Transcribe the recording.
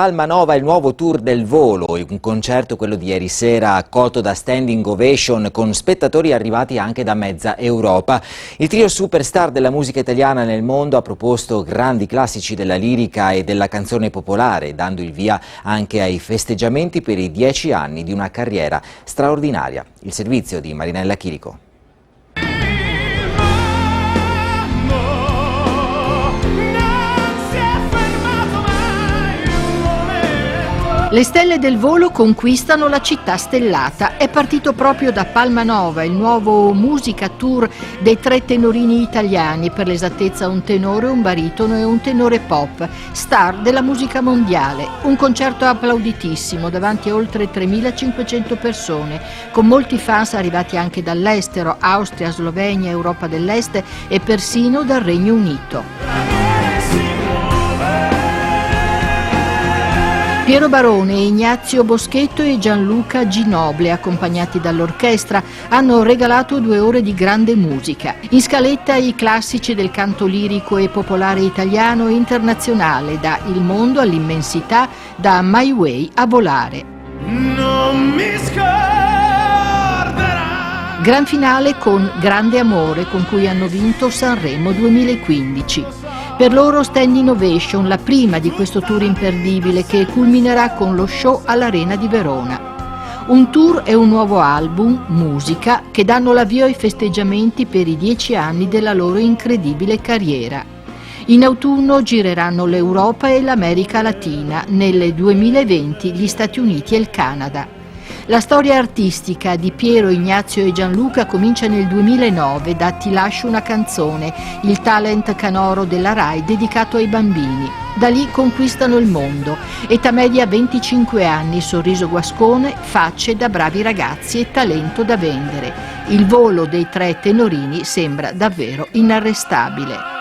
Palma Nova, il nuovo tour del volo, un concerto, quello di ieri sera, accolto da standing ovation con spettatori arrivati anche da mezza Europa. Il trio superstar della musica italiana nel mondo ha proposto grandi classici della lirica e della canzone popolare, dando il via anche ai festeggiamenti per i 10 anni di una carriera straordinaria. Il servizio di Marinella Chirico. Le stelle del volo conquistano la città stellata. È partito proprio da Palma Nova il nuovo musica tour dei tre tenorini italiani, per l'esattezza un tenore, un baritono e un tenore pop, star della musica mondiale. Un concerto applauditissimo davanti a oltre 3.500 persone, con molti fans arrivati anche dall'estero, Austria, Slovenia, Europa dell'Est e persino dal Regno Unito. Piero Barone, Ignazio Boschetto e Gianluca Ginoble, accompagnati dall'orchestra, hanno regalato 2 ore di grande musica. In scaletta i classici del canto lirico e popolare italiano e internazionale, da Il mondo all'immensità, da My Way a Volare. Non mi scorderà. Gran finale con Grande Amore, con cui hanno vinto Sanremo 2015. Per loro standing ovation, la prima di questo tour imperdibile che culminerà con lo show all'Arena di Verona. Un tour e un nuovo album, musica, che danno l'avvio ai festeggiamenti per i 10 anni della loro incredibile carriera. In autunno gireranno l'Europa e l'America Latina, nel 2020 gli Stati Uniti e il Canada. La storia artistica di Piero, Ignazio e Gianluca comincia nel 2009 da Ti lascio una canzone, il talent canoro della Rai dedicato ai bambini. Da lì conquistano il mondo, età media 25 anni, sorriso guascone, facce da bravi ragazzi e talento da vendere. Il volo dei tre tenorini sembra davvero inarrestabile.